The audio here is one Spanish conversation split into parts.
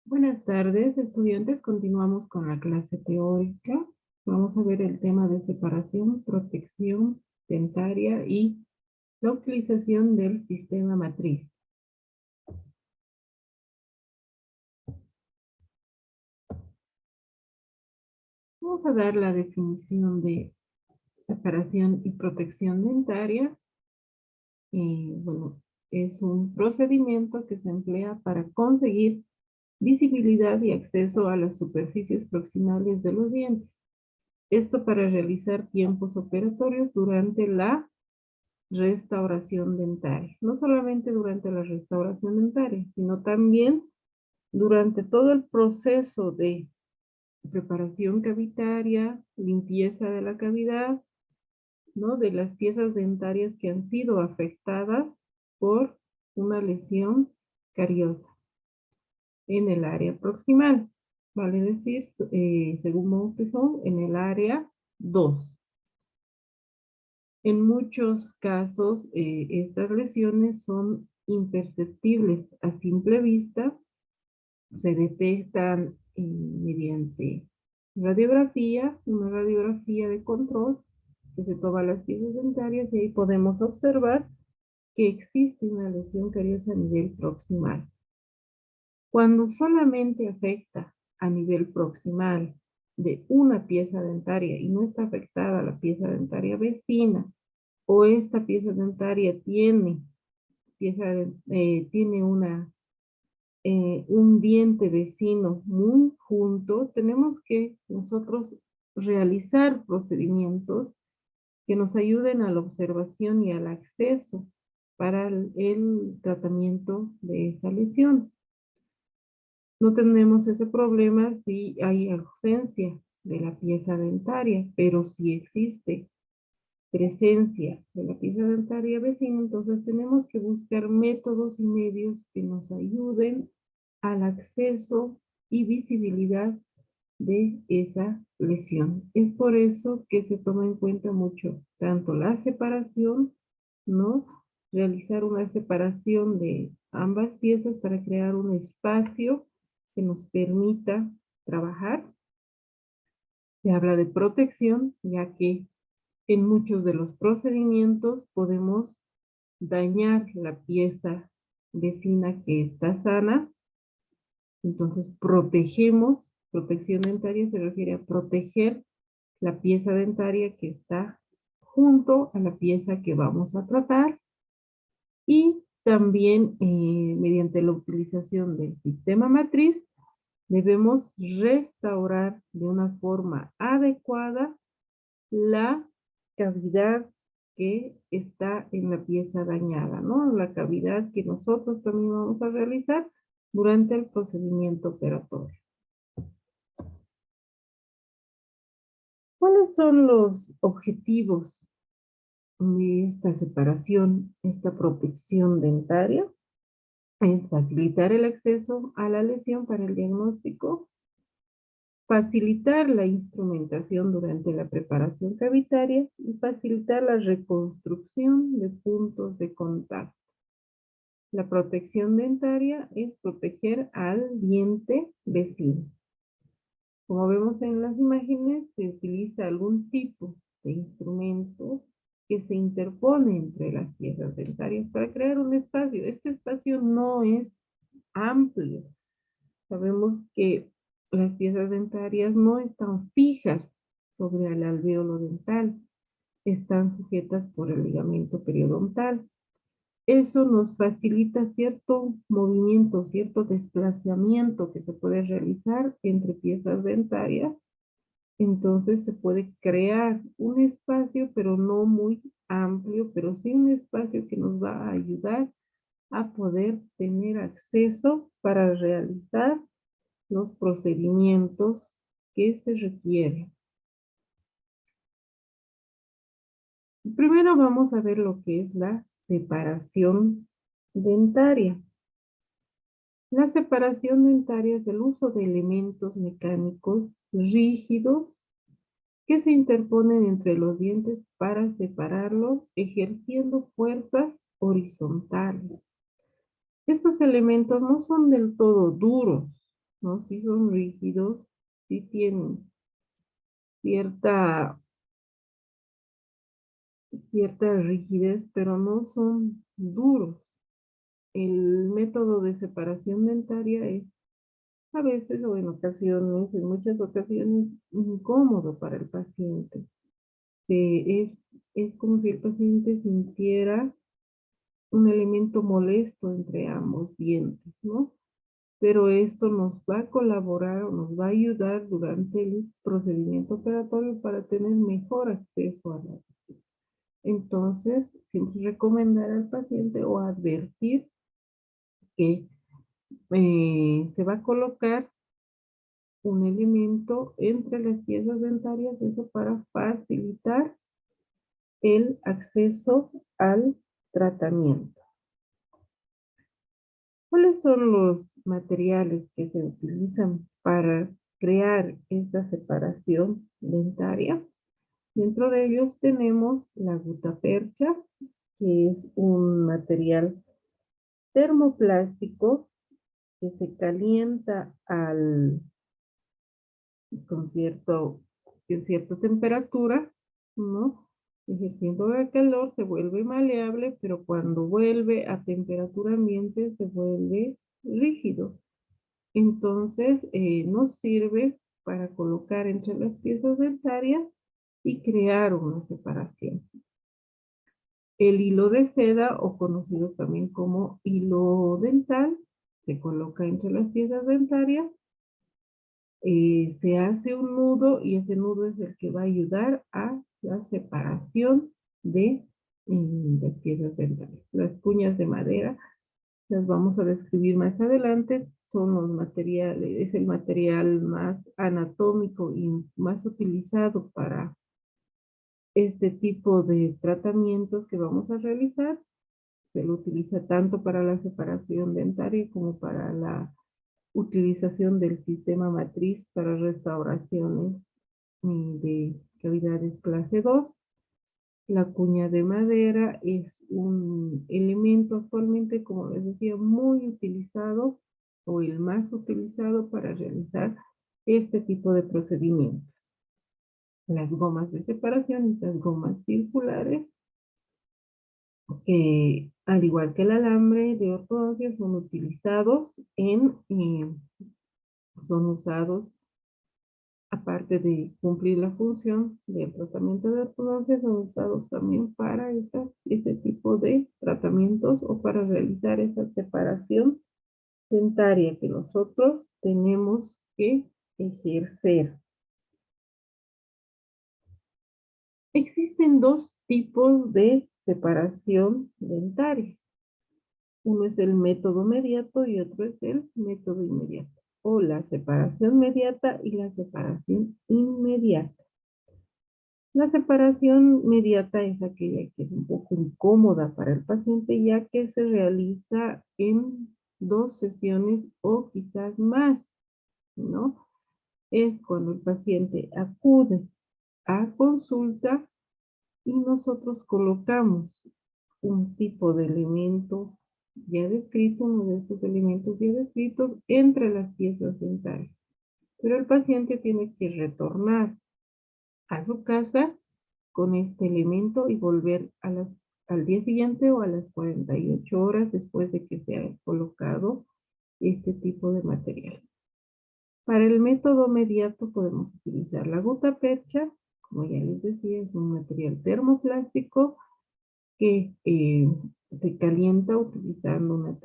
Buenas tardes, estudiantes. Continuamos con la clase teórica. Vamos a ver el tema de separación, protección dentaria y la utilización del sistema matriz. Vamos a dar la definición de separación y protección dentaria. Bueno, es un procedimiento que se emplea para conseguir visibilidad y acceso a las superficies proximales de los dientes. Esto para realizar tiempos operatorios durante la restauración dentaria. No solamente durante la restauración dentaria, sino también durante todo el proceso de preparación cavitaria, limpieza de la cavidad, ¿no? De las piezas dentarias que han sido afectadas por una lesión cariosa en el área proximal. Vale decir, según Montesson, en el área 2. En muchos casos, estas lesiones son imperceptibles a simple vista, se detectan mediante radiografía, una radiografía de control, que se toma las piezas dentarias y ahí podemos observar que existe una lesión cariosa a nivel proximal. Cuando solamente afecta a nivel proximal de una pieza dentaria y no está afectada la pieza dentaria vecina, o esta pieza dentaria tiene un diente vecino muy junto, tenemos que nosotros realizar procedimientos que nos ayuden a la observación y al acceso para el tratamiento de esa lesión. No tenemos ese problema si hay ausencia de la pieza dentaria, pero si existe presencia de la pieza dentaria vecina, entonces tenemos que buscar métodos y medios que nos ayuden al acceso y visibilidad de esa lesión. Es por eso que se toma en cuenta mucho tanto la separación, ¿no? Realizar una separación de ambas piezas para crear un espacio que nos permita trabajar. Se habla de protección, ya que en muchos de los procedimientos podemos dañar la pieza vecina que está sana. Entonces protegemos, protección dentaria se refiere a proteger la pieza dentaria que está junto a la pieza que vamos a tratar, y también mediante la utilización del sistema matriz debemos restaurar de una forma adecuada la cavidad que está en la pieza dañada, ¿no? La cavidad que nosotros también vamos a realizar durante el procedimiento operatorio. ¿Cuáles son los objetivos de esta separación, esta protección dentaria? Es facilitar el acceso a la lesión para el diagnóstico, facilitar la instrumentación durante la preparación cavitaria y facilitar la reconstrucción de puntos de contacto. La protección dentaria es proteger al diente vecino. Como vemos en las imágenes, se utiliza algún tipo de instrumento que se interpone entre las piezas dentarias para crear un espacio. Este espacio no es amplio. Sabemos que las piezas dentarias no están fijas sobre el alvéolo dental, están sujetas por el ligamento periodontal. Eso nos facilita cierto movimiento, cierto desplazamiento que se puede realizar entre piezas dentarias. Entonces se puede crear un espacio, pero no muy amplio, pero sí un espacio que nos va a ayudar a poder tener acceso para realizar los procedimientos que se requieren. Primero vamos a ver lo que es la separación dentaria. La separación dentaria es el uso de elementos mecánicos rígidos que se interponen entre los dientes para separarlos, ejerciendo fuerzas horizontales. Estos elementos no son del todo duros, ¿no? Sí son rígidos, sí tienen cierta, cierta rigidez, pero no son duros. El método de separación dentaria es a veces o en ocasiones, en muchas ocasiones, incómodo para el paciente. Es como si el paciente sintiera un elemento molesto entre ambos dientes, ¿no? Pero esto nos va a colaborar o nos va a ayudar durante el procedimiento operatorio para tener mejor acceso a la. Entonces, siempre recomendar al paciente o advertir que se va a colocar un elemento entre las piezas dentarias, eso para facilitar el acceso al tratamiento. ¿Cuáles son los materiales que se utilizan para crear esta separación dentaria? Dentro de ellos tenemos la gutapercha, que es un material termoplástico que se calienta con cierta temperatura, ¿no? Ejerciendo el calor se vuelve maleable, pero cuando vuelve a temperatura ambiente se vuelve rígido. Entonces, nos sirve para colocar entre las piezas dentarias y crear una separación. El hilo de seda, o conocido también como hilo dental, se coloca entre las piezas dentarias, se hace un nudo y ese nudo es el que va a ayudar a la separación de las piezas dentales. Las cuñas de madera las vamos a describir más adelante, son los materiales, es el material más anatómico y más utilizado para este tipo de tratamientos que vamos a realizar. Se lo utiliza tanto para la separación dentaria como para la utilización del sistema matriz para restauraciones de cavidades clase 2. La cuña de madera es un elemento actualmente, como les decía, muy utilizado o el más utilizado para realizar este tipo de procedimientos. Las gomas de separación, estas gomas circulares, al igual que el alambre de ortodoncia, son utilizados son usados, aparte de cumplir la función del tratamiento de ortodoncia, son usados también para este tipo de tratamientos o para realizar esa separación dentaria que nosotros tenemos que ejercer. Existen dos tipos de separación dentaria. Uno es el método mediato y otro es el método inmediato, o la separación mediata y la separación inmediata. La separación mediata es aquella que es un poco incómoda para el paciente, ya que se realiza en 2 sesiones o quizás más, ¿no? Es cuando el paciente acude a consulta y nosotros colocamos un tipo de elemento ya descrito, uno de estos elementos ya descritos entre las piezas dentales. Pero el paciente tiene que retornar a su casa con este elemento y volver al día siguiente o a las 48 horas después de que se haya colocado este tipo de material. Para el método mediato podemos utilizar la gutapercha, como ya les decía, es un material termoplástico que se calienta utilizando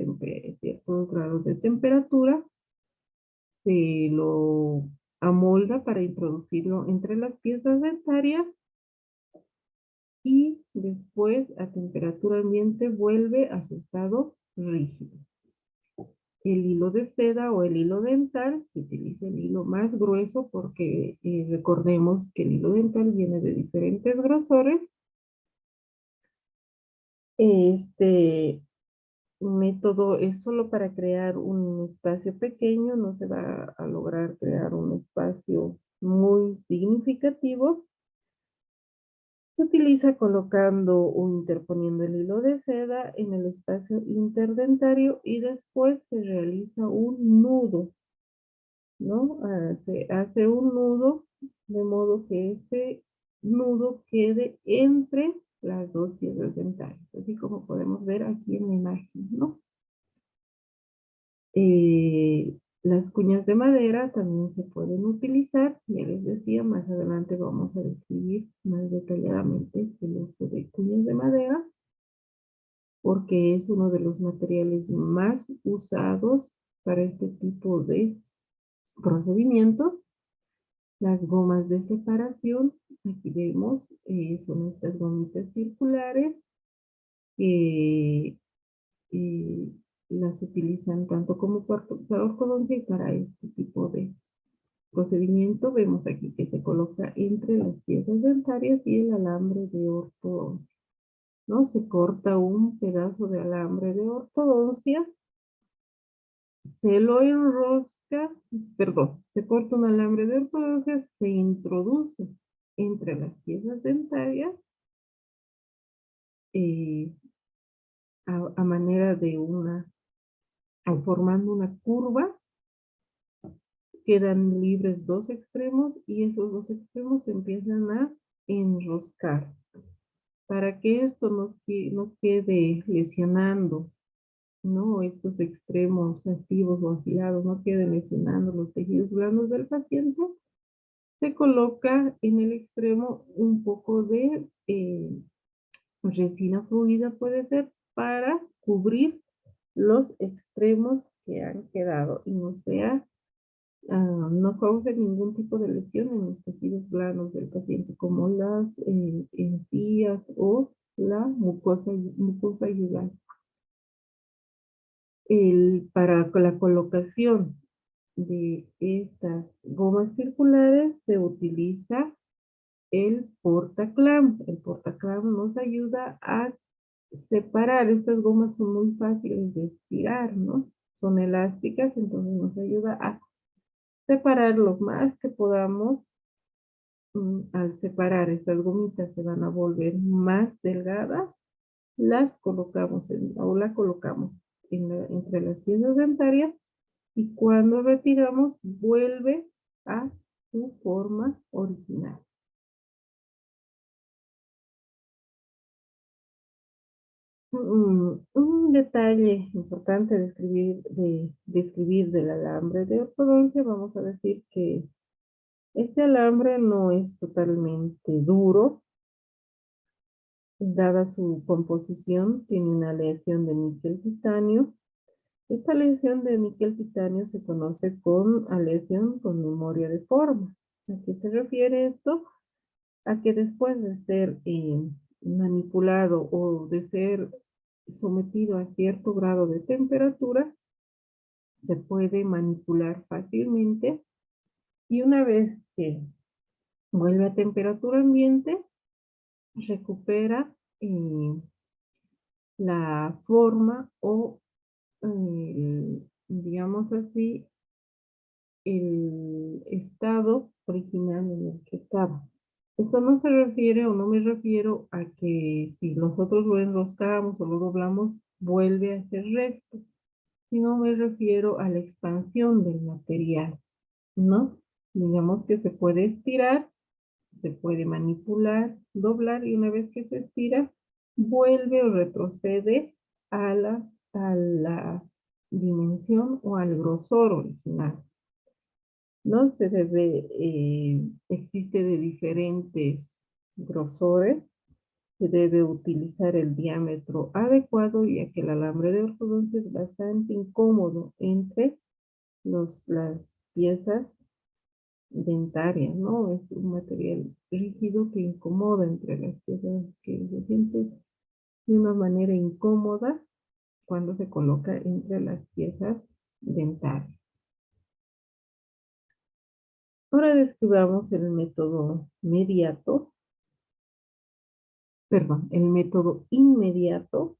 ciertos grados de temperatura, se lo amolda para introducirlo entre las piezas dentarias y después a temperatura ambiente vuelve a su estado rígido. El hilo de seda o el hilo dental, se utiliza el hilo más grueso porque recordemos que el hilo dental viene de diferentes grosores. Este método es solo para crear un espacio pequeño, no se va a lograr crear un espacio muy significativo. Se utiliza colocando o interponiendo el hilo de seda en el espacio interdentario y después se realiza un nudo ¿no? Se hace un nudo de modo que ese nudo quede entre las dos piezas dentales, así como podemos ver aquí en la imagen, ¿no? Las cuñas de madera también se pueden utilizar, ya les decía, más adelante vamos a describir más detalladamente el uso de cuñas de madera, porque es uno de los materiales más usados para este tipo de procedimientos. Las gomas de separación, aquí vemos, son estas gomitas circulares que eh, las utilizan tanto como para ortodoncia y para este tipo de procedimiento. Vemos aquí que se coloca entre las piezas dentarias y el alambre de ortodoncia, ¿no? Se corta un pedazo de alambre de ortodoncia, se lo enrosca, perdón, se corta un alambre de ortodoncia, se introduce entre las piezas dentarias eh, a manera de o formando una curva, quedan libres dos extremos y esos dos extremos se empiezan a enroscar para que esto no quede lesionando, ¿no? Estos extremos activos o afilados no queden lesionando los tejidos blandos del paciente. Se coloca en el extremo un poco de resina fluida, puede ser, para cubrir los extremos que han quedado y no causa ningún tipo de lesión en los tejidos blandos del paciente, como las encías o la mucosa yugal. Para la colocación de estas gomas circulares se utiliza el portaclam. El portaclam nos ayuda a separar. Estas gomas son muy fáciles de estirar, ¿no? Son elásticas, entonces nos ayuda a separar lo más que podamos. Al separar estas gomitas se van a volver más delgadas, las colocamos o la colocamos entre las piezas dentarias y cuando retiramos vuelve a su forma original. Un detalle importante describir del alambre de ortodoncia, vamos a decir que este alambre no es totalmente duro, dada su composición, tiene una aleación de níquel titanio. Esta aleación de níquel titanio se conoce con aleación con memoria de forma. ¿A qué se refiere esto? A que después de ser manipulado o de ser sometido a cierto grado de temperatura, se puede manipular fácilmente y una vez que vuelve a temperatura ambiente, recupera la forma o, digamos así, el estado original en el que estaba. Esto no se refiere o no me refiero a que si nosotros lo enroscamos o lo doblamos, vuelve a ser recto, sino me refiero a la expansión del material, ¿no? Digamos que se puede estirar, se puede manipular, doblar y una vez que se estira, vuelve o retrocede a la dimensión o al grosor original. No se debe, existe de diferentes grosores, se debe utilizar el diámetro adecuado, ya que el alambre de ortodoncia es bastante incómodo entre las piezas dentarias, ¿no? Es un material rígido que incomoda entre las piezas, que se siente de una manera incómoda cuando se coloca entre las piezas dentarias. Ahora describamos el método el método inmediato.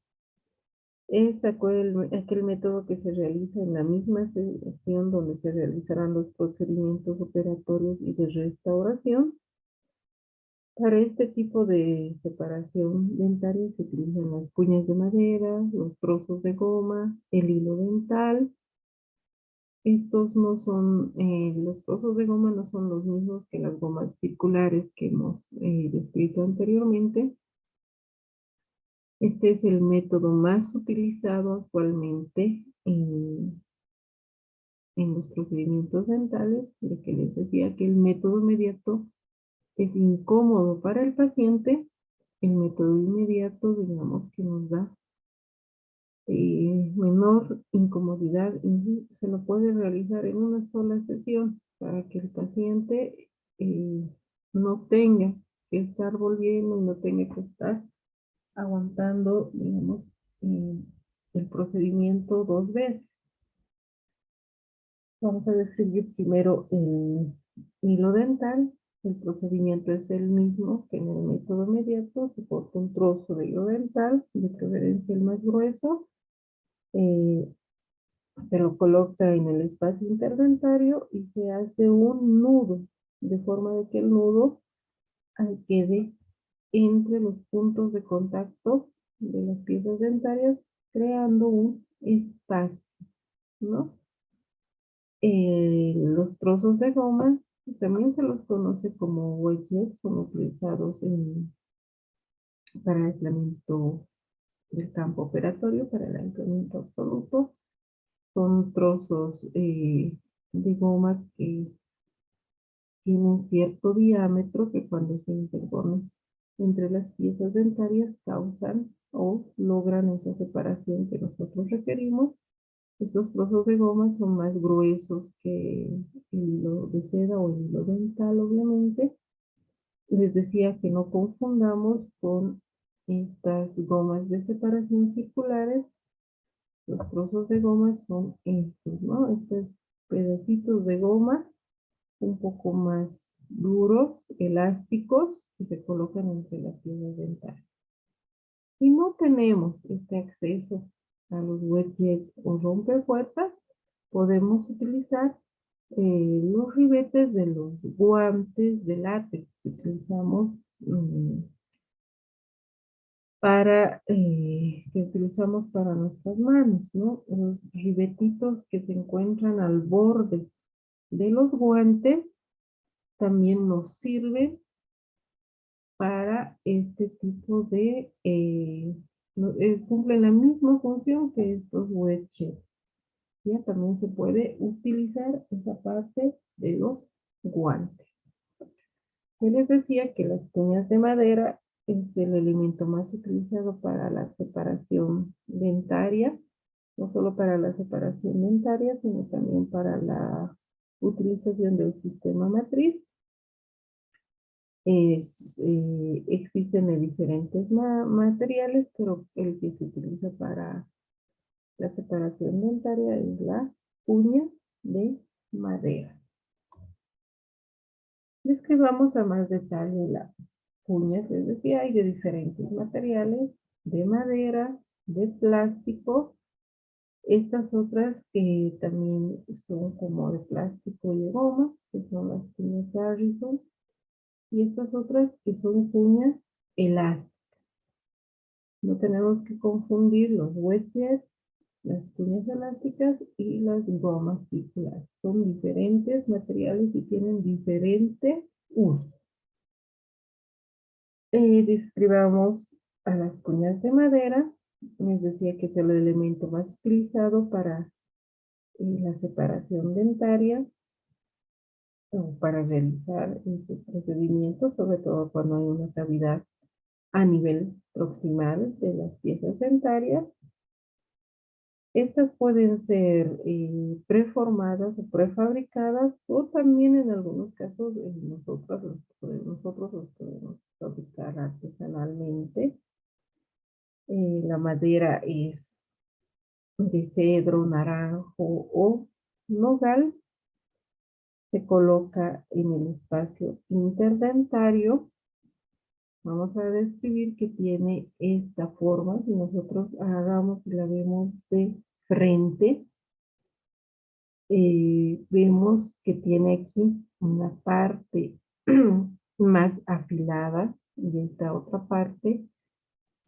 Es aquel método que se realiza en la misma sesión donde se realizarán los procedimientos operatorios y de restauración. Para este tipo de separación dentaria se utilizan las cuñas de madera, los trozos de goma, el hilo dental, Estos no son, los trozos de goma no son los mismos que las gomas circulares que hemos descrito anteriormente. Este es el método más utilizado actualmente en los procedimientos dentales, de que les decía que el método inmediato es incómodo para el paciente. El método inmediato, digamos que nos da menor incomodidad y se lo puede realizar en una sola sesión para que el paciente no tenga que estar volviendo, no tenga que estar aguantando, digamos, eh, el procedimiento 2 veces. Vamos a describir primero el hilo dental. El procedimiento es el mismo que en el método inmediato. Se corta un trozo de hilo dental, de preferencia el más grueso. Se lo coloca en el espacio interdentario y se hace un nudo, de forma de que el nudo quede entre los puntos de contacto de las piezas dentarias, creando un espacio, ¿no? Los trozos de goma también se los conoce como wedges, son utilizados para aislamiento del campo operatorio, para el aislamiento absoluto. Son trozos de goma que tienen cierto diámetro que cuando se interponen entre las piezas dentarias causan o logran esa separación que nosotros requerimos. Estos trozos de goma son más gruesos que el hilo de seda o el hilo dental, obviamente. Les decía que no confundamos con estas gomas de separación circulares. Los trozos de goma son estos, ¿no? Estos pedacitos de goma un poco más duros, elásticos, que se colocan entre las piezas dentales. Si no tenemos este acceso a los wedges o rompefuerzas, podemos utilizar los ribetes de los guantes de látex que utilizamos para nuestras manos, ¿no? Los ribetitos que se encuentran al borde de los guantes también nos sirven para este tipo de, cumplen la misma función que estos wedges. Ya también se puede utilizar esa parte de los guantes. Yo les decía que las cuñas de madera es el elemento más utilizado para la separación dentaria, no solo para la separación dentaria, sino también para la utilización del sistema matriz. Existen de diferentes materiales, pero el que se utiliza para la separación dentaria es la cuña de madera. Describamos a más detalle las cuñas, les decía, hay de diferentes materiales, de madera, de plástico. Estas otras que también son como de plástico y de goma, que son las cuñas Harrison. Y estas otras que son cuñas elásticas. No tenemos que confundir los wedges, las cuñas elásticas y las gomas circulares. Son diferentes materiales y tienen diferente uso. Describamos a las cuñas de madera. Les decía que es el elemento más utilizado para la separación dentaria o para realizar este procedimiento, sobre todo cuando hay una cavidad a nivel proximal de las piezas dentarias. Estas pueden ser preformadas o prefabricadas o también en algunos casos nosotros los podemos fabricar artesanalmente. La madera es de cedro, naranjo o nogal. Se coloca en el espacio interdentario. Vamos a describir que tiene esta forma. Si nosotros agarramos y la vemos de frente, vemos que tiene aquí una parte más afilada y esta otra parte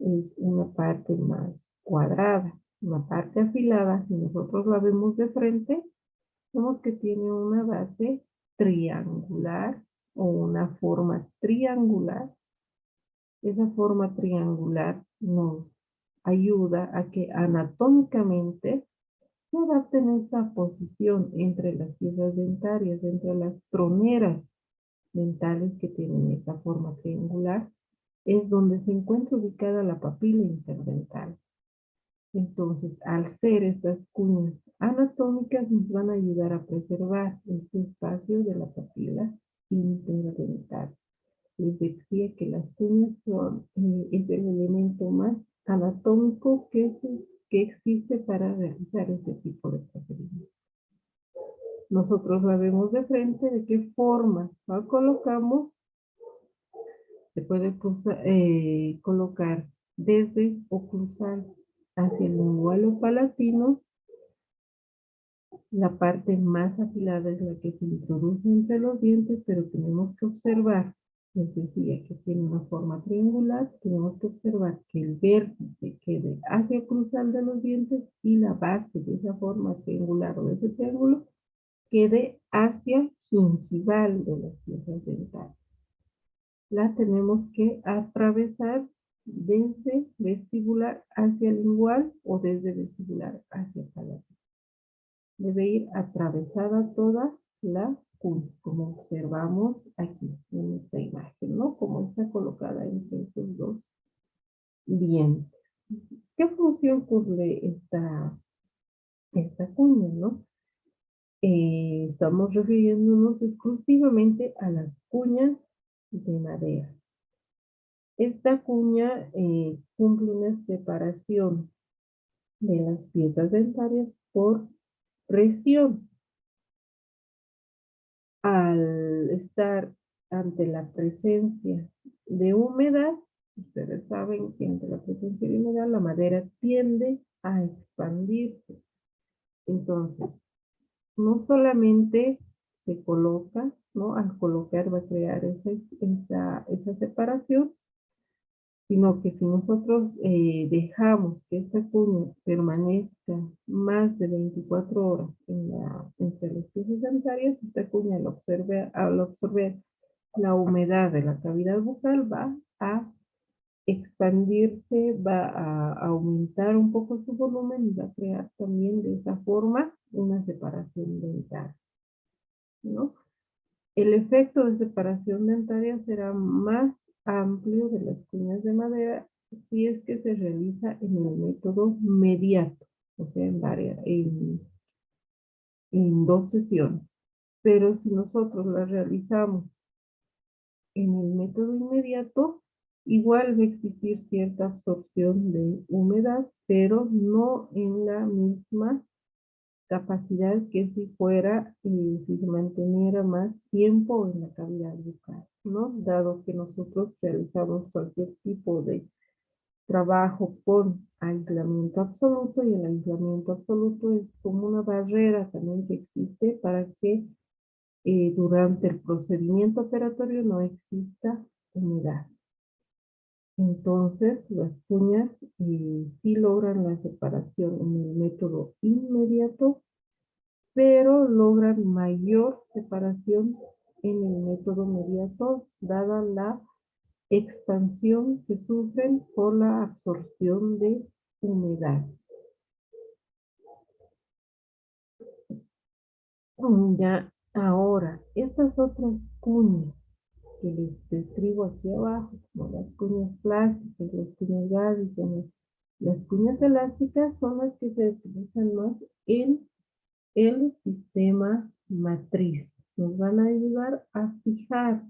es una parte más cuadrada. Una parte afilada, si nosotros la vemos de frente, Vemos que tiene una base triangular o una forma triangular. Esa forma triangular nos ayuda a que anatómicamente se adapte en esta posición entre las piezas dentarias, entre las troneras dentales que tienen esta forma triangular, es donde se encuentra ubicada la papila interdental. Entonces, al ser estas cuñas anatómicas, nos van a ayudar a preservar este espacio de la papila interdental. Les decía que las cuñas es el elemento más anatómico que existe para realizar este tipo de procedimientos. Nosotros la vemos de frente, de qué forma la colocamos. Se puede colocar desde oclusal hacia el lingual o palatino. La parte más afilada es la que se introduce entre los dientes, pero tenemos que observar, les decía que tiene una forma triangular, tenemos que observar que el vértice quede hacia oclusal de los dientes y la base de esa forma triangular o de ese triángulo quede hacia gingival de las piezas dentales. La tenemos que atravesar desde vestibular hacia lingual o desde vestibular hacia palatino. Debe ir atravesada toda la cuña, como observamos aquí en esta imagen, ¿no? Como está colocada entre esos dos dientes. ¿Qué función cumple esta cuña, no? Estamos refiriéndonos exclusivamente a las cuñas de madera. Esta cuña cumple una separación de las piezas dentarias por presión. Al estar ante la presencia de humedad, ustedes saben que ante la presencia de humedad la madera tiende a expandirse. Entonces, no solamente se coloca, ¿no? Al colocar va a crear esa separación, sino que si nosotros dejamos que esta cuña permanezca más de 24 horas entre las piezas dentarias, esta cuña al absorber la humedad de la cavidad bucal va a expandirse, va a aumentar un poco su volumen y va a crear también de esa forma una separación dentaria, ¿no? El efecto de separación dentaria será más amplio de las cuñas de madera si es que se realiza en el método mediato, o sea, en dos sesiones. Pero si nosotros la realizamos en el método inmediato, igual va a existir cierta absorción de humedad, pero no en la misma capacidad que si fuera, si se manteniera más tiempo en la cavidad bucal, ¿no? Dado que nosotros realizamos cualquier tipo de trabajo con aislamiento absoluto, y el aislamiento absoluto es como una barrera también que existe para que durante el procedimiento operatorio no exista humedad. Entonces, las cuñas sí logran la separación en el método inmediato, pero logran mayor separación en el método mediato, dada la expansión que sufren por la absorción de humedad. Ya ahora, estas otras cuñas que les describo aquí abajo, como las cuñas plásticas, las cuñas Gaviscon, las cuñas elásticas, son las que se utilizan más en el sistema matriz. Nos van a ayudar a fijar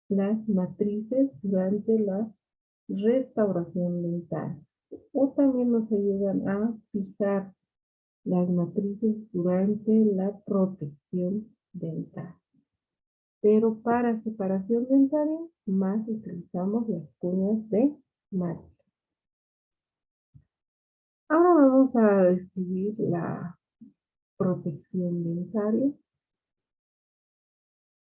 las matrices durante la restauración dental. O también nos ayudan a fijar las matrices durante la protección dental. Pero para separación dentaria, más utilizamos las cuñas de madera. Ahora vamos a describir la protección dentaria.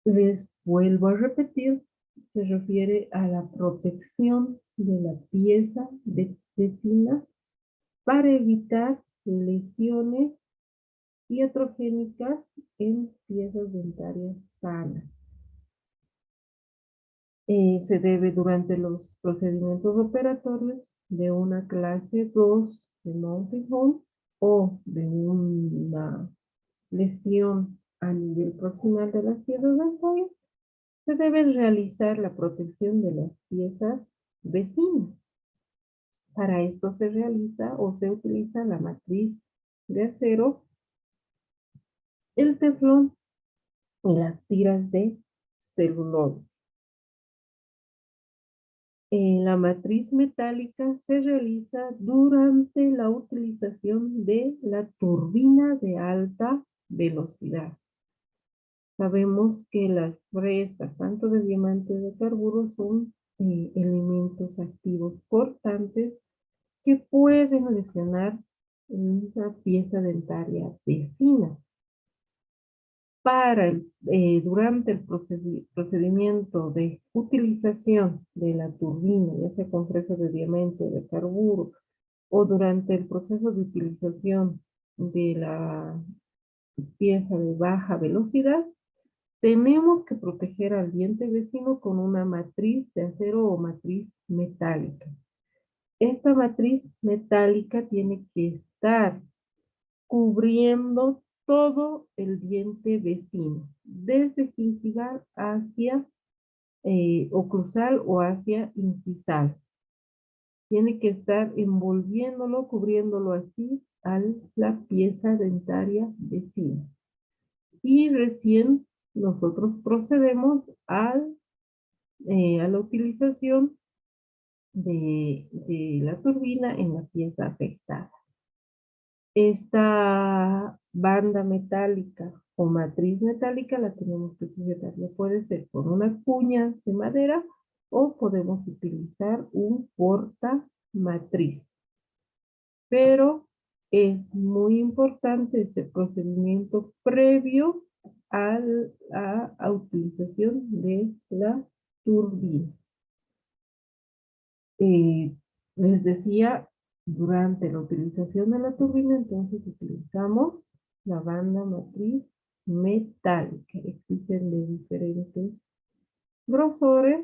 Les vuelvo a repetir, se refiere a la protección de la pieza de dentina para evitar lesiones iatrogénicas en piezas dentarias sanas. Se debe durante los procedimientos operatorios de una clase 2 de Mountain Home o de una lesión a nivel proximal de las piezas dentarias, se debe realizar la protección de las piezas vecinas. Para esto se realiza o se utiliza la matriz de acero, el teflón y las tiras de celuloide. La matriz metálica se realiza durante la utilización de la turbina de alta velocidad. Sabemos que las fresas, tanto de diamante como de carburo, son elementos activos cortantes que pueden lesionar una pieza dentaria vecina. Durante el procedimiento de utilización de la turbina, ya sea con fresas de diamante o de carburo, o durante el proceso de utilización de la pieza de baja velocidad, tenemos que proteger al diente vecino con una matriz de acero o matriz metálica. Esta matriz metálica tiene que estar cubriendo todo el diente vecino, desde gingival hacia oclusal o hacia incisal. Tiene que estar envolviéndolo, cubriéndolo así a la pieza dentaria vecina. Y recién nosotros procedemos a la utilización de la turbina en la pieza afectada. Esta banda metálica o matriz metálica la tenemos que sujetar. Ya puede ser con una cuña de madera o podemos utilizar un portamatriz. Pero es muy importante este procedimiento previo a la utilización de la turbina. Les decía, durante la utilización de la turbina, entonces utilizamos la banda matriz metálica. Existen de diferentes grosores,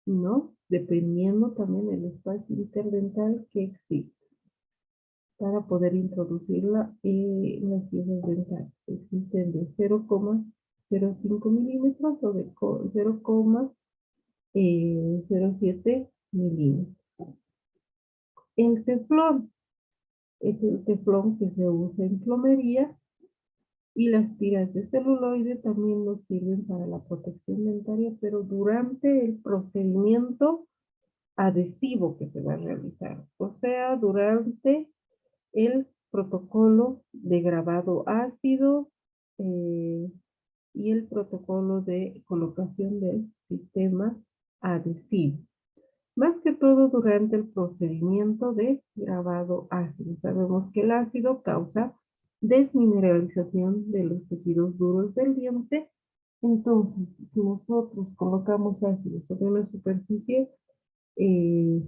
¿no? Dependiendo también del espacio interdental que existe para poder introducirla en las piezas dentales. Existen de 0,05 milímetros o de 0,07 milímetros. El teflón es el teflón que se usa en plomería y las tiras de celuloide también nos sirven para la protección dentaria, pero durante el procedimiento adhesivo que se va a realizar, o sea, durante el protocolo de grabado ácido y el protocolo de colocación del sistema adhesivo. Más que todo durante el procedimiento de grabado ácido. Sabemos que el ácido causa desmineralización de los tejidos duros del diente. Entonces, si nosotros colocamos ácido sobre una superficie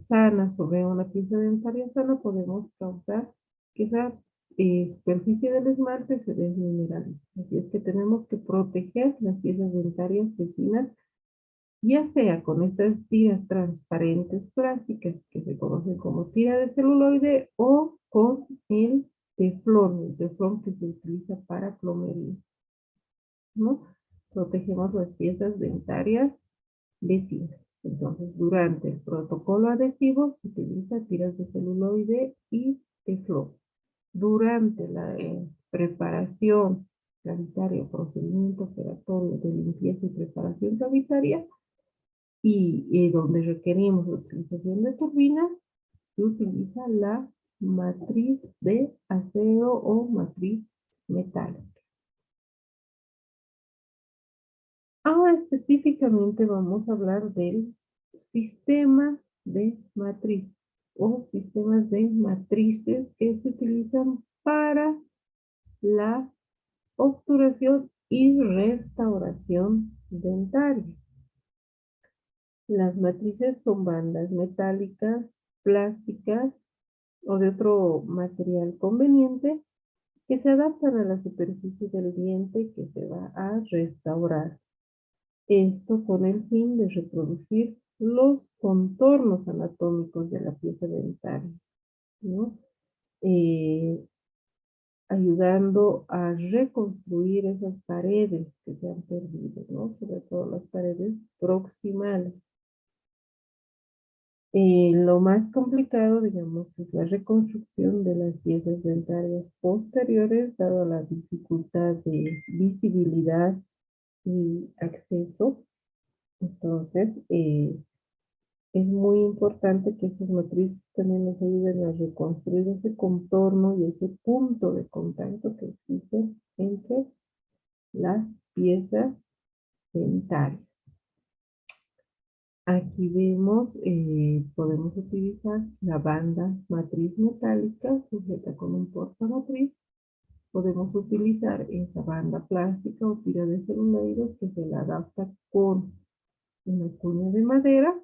sana, sobre una pieza dentaria sana, podemos causar que esa superficie del esmalte se desmineralice. Así es que tenemos que proteger las piezas dentarias vecinas, ya sea con estas tiras transparentes plásticas que se conocen como tira de celuloide o con el teflón que se utiliza para plomería, ¿no? Protegemos las piezas dentarias vecinas. Entonces, durante el protocolo adhesivo se utiliza tiras de celuloide y teflón. Durante la preparación cavitaria, procedimiento operatorio de limpieza y preparación cavitaria, y donde requerimos la utilización de turbinas, se utiliza la matriz de acero o matriz metálica. Ahora específicamente vamos a hablar del sistema de matriz o sistemas de matrices que se utilizan para la obturación y restauración dentaria. Las matrices son bandas metálicas, plásticas o de otro material conveniente que se adaptan a la superficie del diente que se va a restaurar. Esto con el fin de reproducir los contornos anatómicos de la pieza dentaria, ¿no? Eh, ayudando a reconstruir esas paredes que se han perdido, ¿no? Sobre todo las paredes proximales. Lo más complicado, digamos, es la reconstrucción de las piezas dentarias posteriores, dado la dificultad de visibilidad y acceso. Entonces, es muy importante que estas matrices también nos ayuden a reconstruir ese contorno y ese punto de contacto que existe entre las piezas dentarias. Aquí vemos, podemos utilizar la banda matriz metálica sujeta con un portamatriz. Podemos utilizar esa banda plástica o tira de celuloide que se la adapta con una cuña de madera,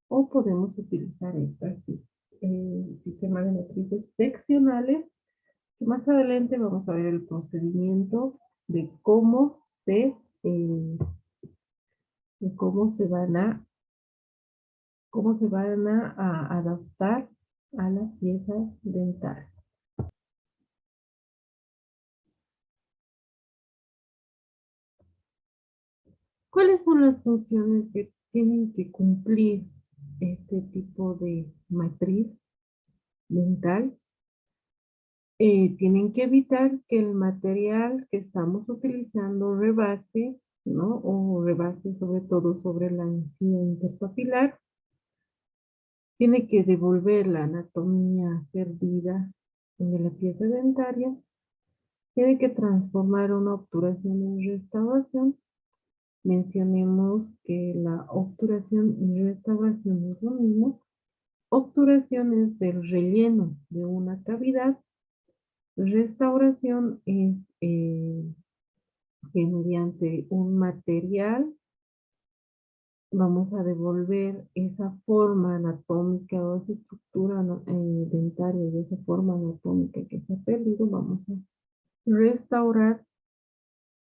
o podemos utilizar estas sistema de matrices seccionales, que más adelante vamos a ver el procedimiento de cómo se van a adaptar a la pieza dental. ¿Cuáles son las funciones que tienen que cumplir este tipo de matriz dental? Tienen que evitar que el material que estamos utilizando rebase, ¿no? O rebase sobre todo sobre la encía interpapilar. Tiene que devolver la anatomía perdida de la pieza dentaria. Tiene que transformar una obturación en restauración. Mencionemos que la obturación y restauración es lo mismo. Obturación es el relleno de una cavidad. Restauración es que mediante un material vamos a devolver esa forma anatómica o esa estructura dentaria y esa forma anatómica que se ha perdido, vamos a restaurar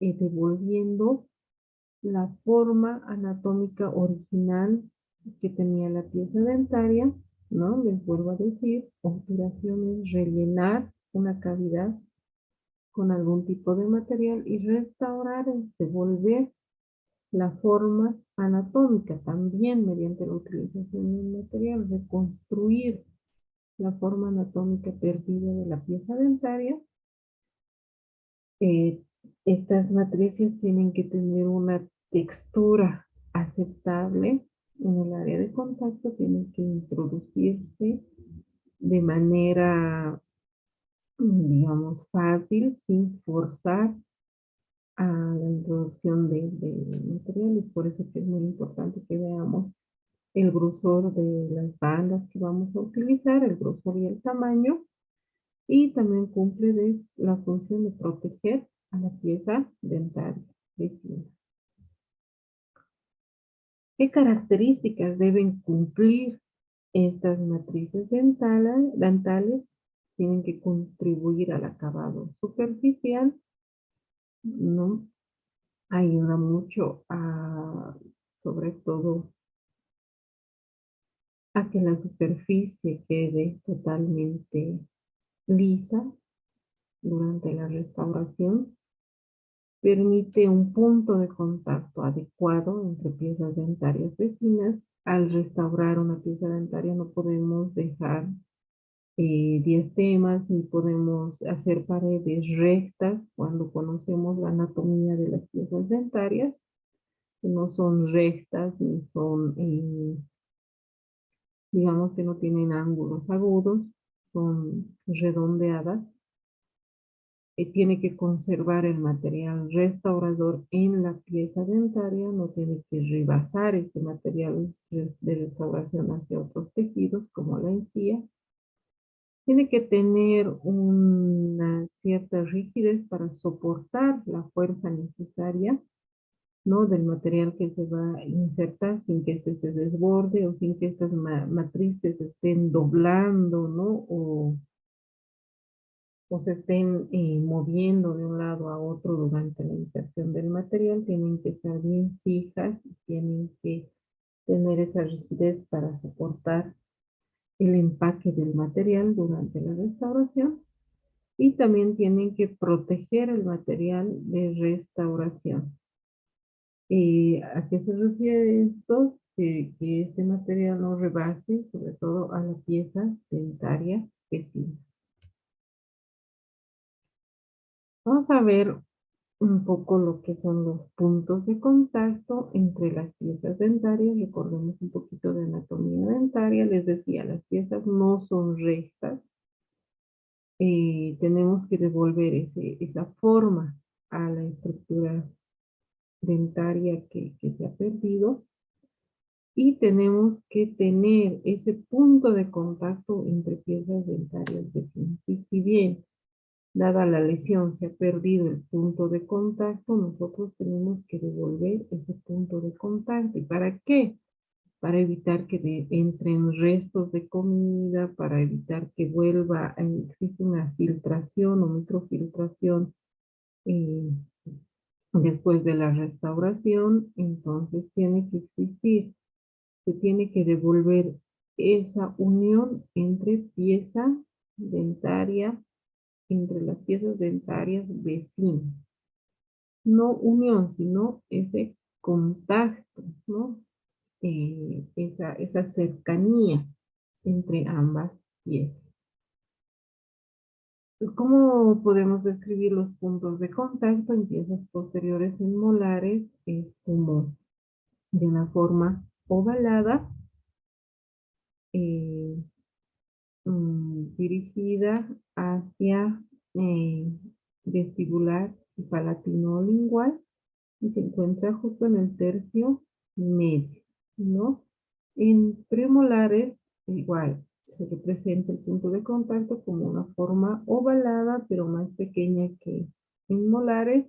devolviendo la forma anatómica original que tenía la pieza dentaria, ¿no? Les vuelvo a decir, obturación es rellenar una cavidad con algún tipo de material, y restaurar es devolver la forma anatómica también mediante la utilización de un material, reconstruir la forma anatómica perdida de la pieza dentaria. Eh, estas matrices tienen que tener una textura aceptable en el área de contacto, tienen que introducirse de manera, digamos, fácil, sin forzar a la introducción de materiales. Por eso que es muy importante que veamos el grosor de las bandas que vamos a utilizar, el grosor y el tamaño, y también cumple la función de proteger a la pieza dentaria vecina. ¿Qué características deben cumplir estas matrices dentales? Tienen que contribuir al acabado superficial, ¿no? Ayuda mucho sobre todo, a que la superficie quede totalmente lisa durante la restauración. Permite un punto de contacto adecuado entre piezas dentarias vecinas. Al restaurar una pieza dentaria no podemos dejar diastemas ni podemos hacer paredes rectas cuando conocemos la anatomía de las piezas dentarias, que no son rectas ni son, digamos que no tienen ángulos agudos, son redondeadas. Tiene que conservar el material restaurador en la pieza dentaria, no tiene que rebasar este material de restauración hacia otros tejidos como la encía. Tiene que tener una cierta rigidez para soportar la fuerza necesaria, ¿no? Del material que se va a insertar, sin que este se desborde o sin que estas matrices estén doblando, ¿no? o se estén moviendo de un lado a otro durante la inserción del material, tienen que estar bien fijas y tienen que tener esa rigidez para soportar el empaque del material durante la restauración y también tienen que proteger el material de restauración. ¿A qué se refiere esto? Que este material no rebase, sobre todo a la pieza dentaria vecina. Vamos a ver un poco lo que son los puntos de contacto entre las piezas dentarias. Recordemos un poquito de anatomía dentaria. Les decía, las piezas no son rectas. Tenemos que devolver esa forma a la estructura dentaria que se ha perdido. Y tenemos que tener ese punto de contacto entre piezas dentarias vecinas. Y si bien, dada la lesión, se ha perdido el punto de contacto, nosotros tenemos que devolver ese punto de contacto. ¿Y para qué? Para evitar que entren restos de comida, para evitar que vuelva, existe una filtración o microfiltración eh, después de la restauración, entonces tiene que existir, se tiene que devolver esa unión entre pieza dentaria, entre las piezas dentarias vecinas. No unión, sino ese contacto, ¿no? Esa cercanía entre ambas piezas. ¿Cómo podemos describir los puntos de contacto en piezas posteriores en molares? Es como de una forma ovalada, eh, dirigida hacia vestibular y palatino-lingual y se encuentra justo en el tercio medio, ¿no? En premolares, igual, se representa el punto de contacto como una forma ovalada, pero más pequeña que en molares,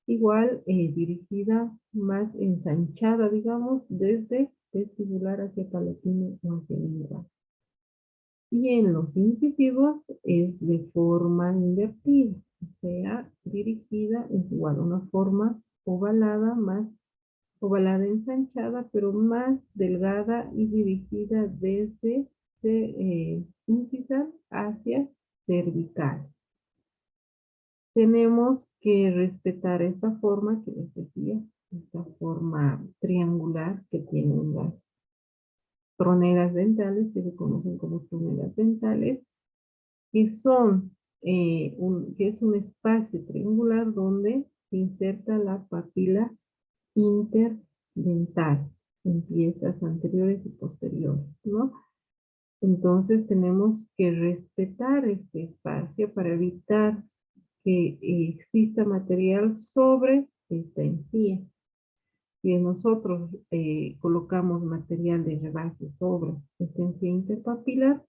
igual dirigida más ensanchada, digamos, desde vestibular hacia palatino o hacia lingual. Y en los incisivos es de forma invertida, o sea, dirigida es igual a una forma ovalada, más ovalada ensanchada, pero más delgada y dirigida desde incisal hacia cervical. Tenemos que respetar esta forma que les decía, esta forma triangular que tienen las troneras dentales, que se conocen como troneras dentales, que son que es un espacio triangular donde se inserta la papila interdental en piezas anteriores y posteriores, ¿no? Entonces tenemos que respetar este espacio para evitar que exista material sobre esta encía. Si nosotros colocamos material de rebase sobre esta encía interpapilar,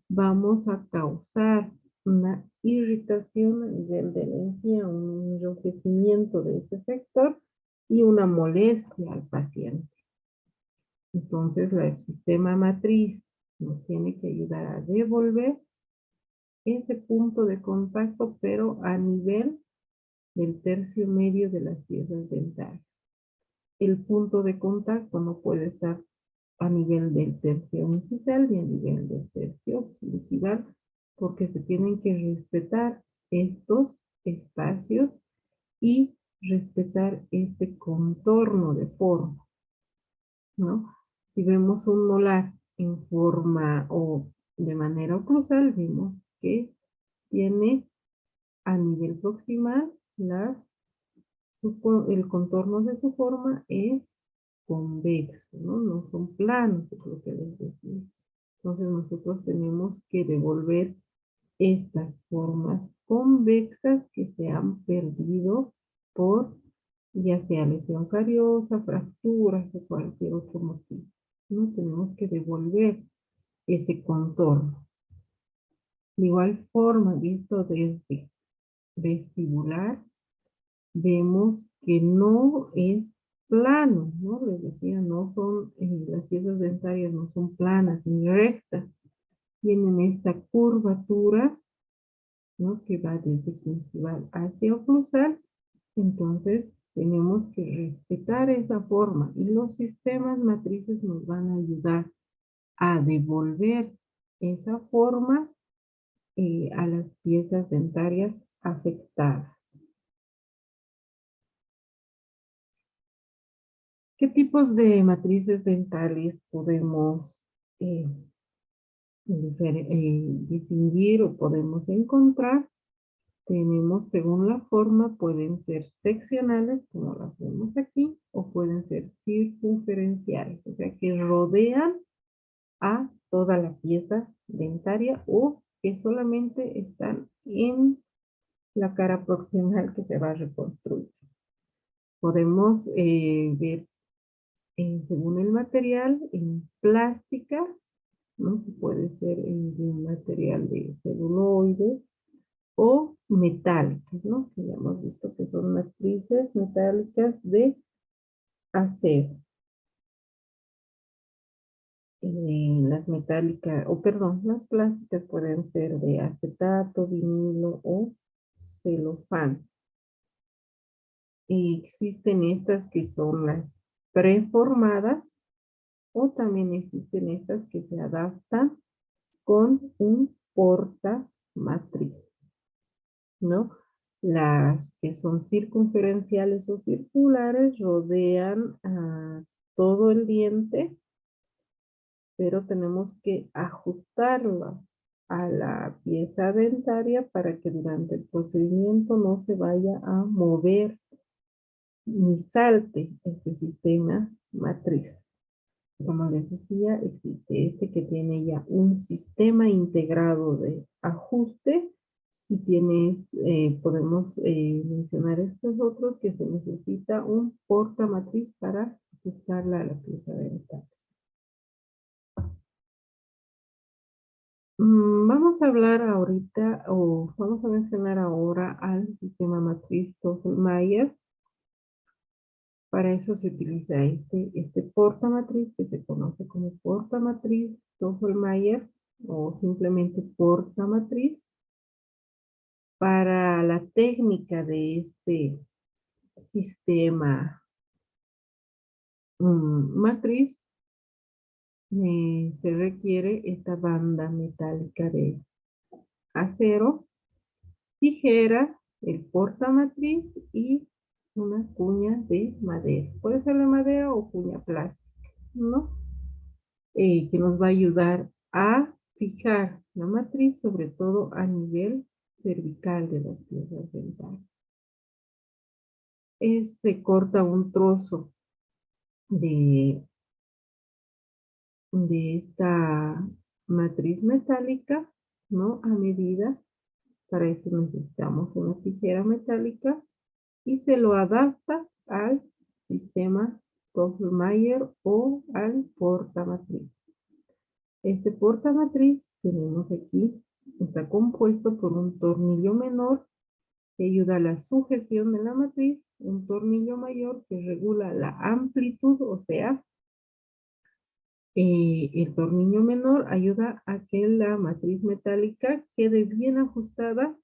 vamos a causar una irritación a nivel de la encía, un enrojecimiento de ese sector y una molestia al paciente. Entonces, el sistema matriz nos tiene que ayudar a devolver ese punto de contacto, pero a nivel del tercio medio de las piezas dentales. El punto de contacto no puede estar a nivel del tercio incisal ni a nivel del tercio gingival, porque se tienen que respetar estos espacios y respetar este contorno de forma, ¿no? Si vemos un molar en forma o de manera oclusal, vemos que tiene a nivel proximal el contorno de su forma es convexo, ¿no? No son planos, es lo que les decía. Entonces nosotros tenemos que devolver estas formas convexas que se han perdido por ya sea lesión cariosa, fracturas o cualquier otro motivo. No tenemos que devolver ese contorno. De igual forma, visto desde vestibular, vemos que no es plano, ¿no? Les decía, no son, las piezas dentarias no son planas ni rectas, tienen esta curvatura ¿no? Que va desde gingival hacia oclusal. Entonces, tenemos que respetar esa forma y los sistemas matrices nos van a ayudar a devolver esa forma a las piezas dentarias afectadas. ¿Qué tipos de matrices dentales podemos eh, distinguir o podemos encontrar? Tenemos, según la forma, pueden ser seccionales, como las vemos aquí, o pueden ser circunferenciales, o sea, que rodean a toda la pieza dentaria o que solamente están en la cara proximal que se va a reconstruir. Podemos ver, según el material, en plásticas, ¿no? Que puede ser de un material de celuloide, o metálicas, ¿no? Que ya hemos visto que son matrices metálicas de acero. Las metálicas, o perdón, las plásticas pueden ser de acetato, vinilo o celofán. Existen estas que son las preformadas o también existen estas que se adaptan con un portamatriz, ¿no? Las que son circunferenciales o circulares rodean a todo el diente, pero tenemos que ajustarla a la pieza dentaria para que durante el procedimiento no se vaya a mover ni salte este sistema matriz. Como les decía, existe este que tiene ya un sistema integrado de ajuste y tiene, podemos mencionar estos otros que se necesita un portamatriz para ajustarla a la pieza dental. Vamos a hablar ahorita, o vamos a mencionar ahora al sistema matriz Stoffel-Mayer. Para eso se utiliza este portamatriz que se conoce como portamatriz Stoffel-Mayer o simplemente portamatriz. Para la técnica de este sistema matriz, se requiere esta banda metálica de acero, tijera, el portamatriz y una cuña de madera. Puede ser de madera o cuña plástica, ¿no? Que nos va a ayudar a fijar la matriz, sobre todo a nivel cervical de las piezas dentales. Se corta un trozo de esta matriz metálica, ¿no? A medida. Para eso necesitamos una tijera metálica y se lo adapta al sistema Stoffel-Mayer o al portamatriz. Este portamatriz tenemos aquí, está compuesto por un tornillo menor que ayuda a la sujeción de la matriz, un tornillo mayor que regula la amplitud, o sea, el tornillo menor ayuda a que la matriz metálica quede bien ajustada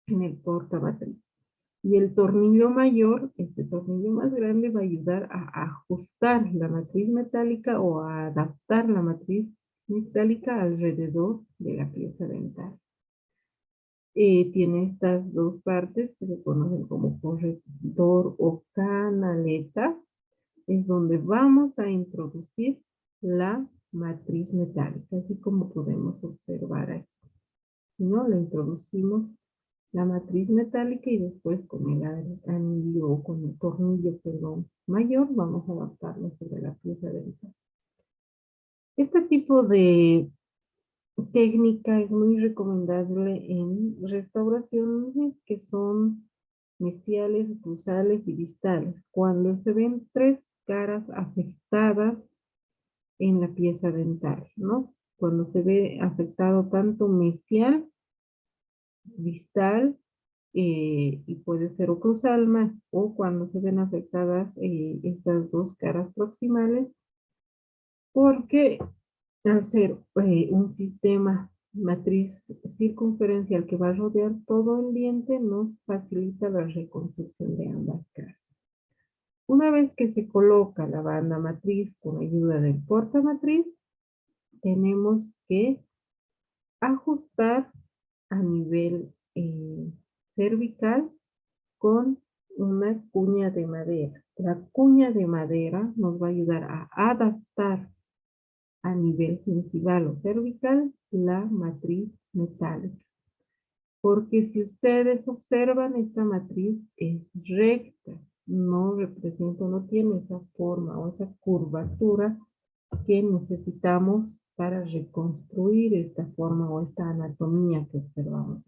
en el portamatriz. Y el tornillo mayor, este tornillo más grande, va a ayudar a ajustar la matriz metálica o a adaptar la matriz metálica alrededor de la pieza dental. Tiene estas dos partes que se conocen como corredor o canaleta. Es donde vamos a introducir la matriz metálica, así como podemos observar aquí, ¿no? La introducimos la matriz metálica y después con el anillo o con el tornillo, perdón, mayor, vamos a adaptarlo sobre la pieza dental. Este tipo de técnica es muy recomendable en restauraciones que son mesiales, oclusales y distales, cuando se ven tres caras afectadas en la pieza dental, ¿no? Cuando se ve afectado tanto mesial, distal y puede ser oclusal más, o cuando se ven afectadas estas dos caras proximales, porque al ser un sistema matriz circunferencial que va a rodear todo el diente nos facilita la reconstrucción de ambas caras. Una vez que se coloca la banda matriz con ayuda del portamatriz, tenemos que ajustar a nivel cervical con una cuña de madera. La cuña de madera nos va a ayudar a adaptar a nivel gingival o cervical la matriz metálica. Porque si ustedes observan, esta matriz es recta, no representa, no tiene esa forma o esa curvatura que necesitamos para reconstruir esta forma o esta anatomía que observamos.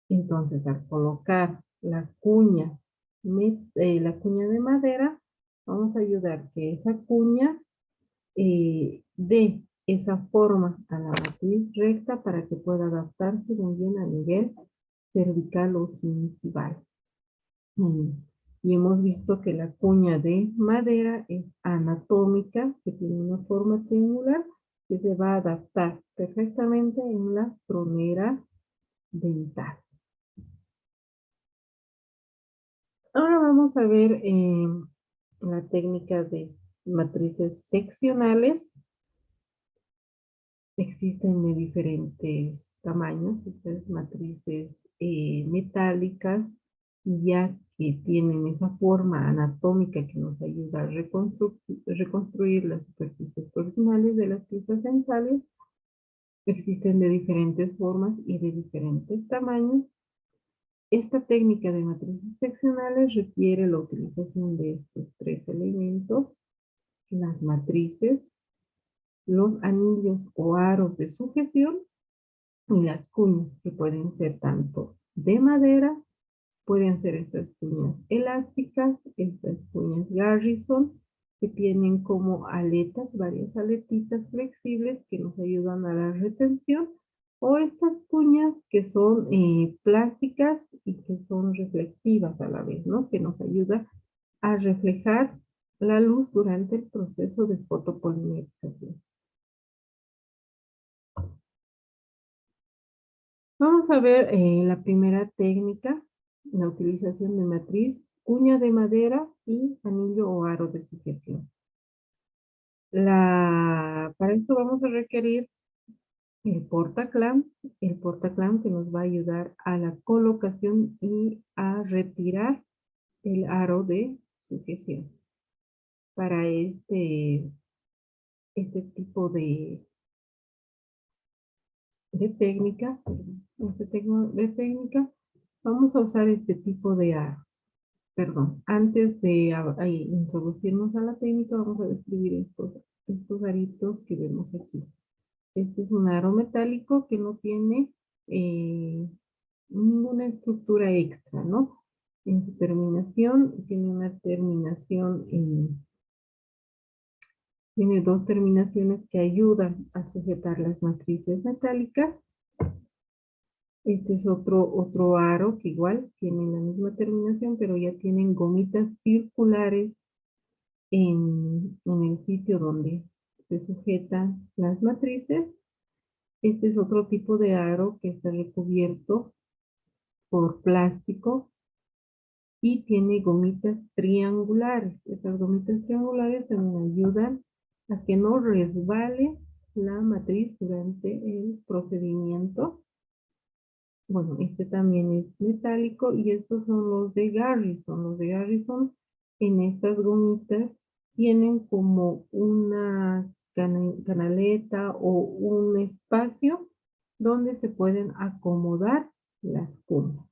Entonces, al colocar la cuña de madera, vamos a ayudar que esa cuña dé esa forma a la matriz recta para que pueda adaptarse muy bien a nivel cervical o gingival. Y hemos visto que la cuña de madera es anatómica, que tiene una forma triangular, que se va a adaptar perfectamente en la tronera dental. Ahora vamos a ver la técnica de matrices seccionales. Existen de diferentes tamaños, estas matrices metálicas, ya que tienen esa forma anatómica que nos ayuda a reconstruir las superficies proximales de las piezas dentales. Existen de diferentes formas y de diferentes tamaños. Esta técnica de matrices seccionales requiere la utilización de estos tres elementos: las matrices, los anillos o aros de sujeción y las cuñas, que pueden ser tanto de madera, pueden ser estas cuñas elásticas, estas cuñas Garrison, que tienen como aletas, varias aletitas flexibles que nos ayudan a la retención, o estas cuñas que son plásticas y que son reflectivas a la vez, ¿no? Que nos ayuda a reflejar la luz durante el proceso de fotopolimerización. Vamos a ver la primera técnica, la utilización de matriz, cuña de madera y anillo o aro de sujeción. Para esto vamos a requerir el portaclamp que nos va a ayudar a la colocación y a retirar el aro de sujeción. Para este tipo de técnica, vamos a usar este tipo de aro. Perdón, antes de introducirnos a la técnica, vamos a describir estos aritos que vemos aquí. Este es un aro metálico que no tiene ninguna estructura extra, ¿no? En su terminación, tiene una terminación, tiene dos terminaciones que ayudan a sujetar las matrices metálicas. Este es otro aro que igual tiene la misma terminación, pero ya tienen gomitas circulares en el sitio donde se sujetan las matrices. Este es otro tipo de aro que está recubierto por plástico y tiene gomitas triangulares. Estas gomitas triangulares también ayudan a que no resbale la matriz durante el procedimiento. Bueno, este también es metálico y estos son los de Garrison. Los de Garrison, en estas gomitas tienen como una canaleta o un espacio donde se pueden acomodar las cuñas.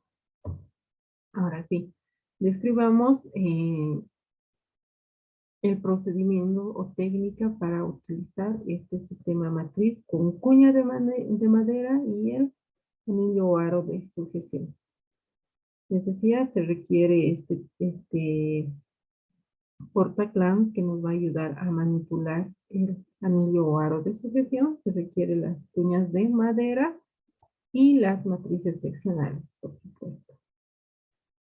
Ahora sí, describamos el procedimiento o técnica para utilizar este sistema matriz con cuña de madera y el anillo o aro de sujeción. Les decía, se requiere este portaclamps que nos va a ayudar a manipular el anillo o aro de sujeción. Se requiere las cuñas de madera y las matrices seccionales, por supuesto.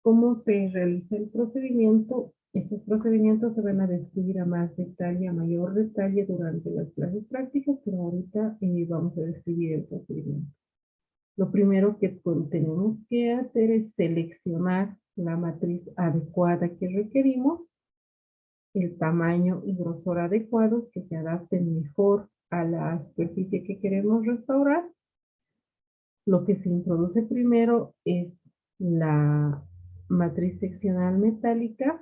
¿Cómo se realiza el procedimiento? Estos procedimientos se van a describir a más detalle, a mayor detalle durante las clases prácticas, pero ahorita vamos a describir el procedimiento. Lo primero que tenemos que hacer es seleccionar la matriz adecuada que requerimos, el tamaño y grosor adecuados que se adapten mejor a la superficie que queremos restaurar. Lo que se introduce primero es la matriz seccional metálica.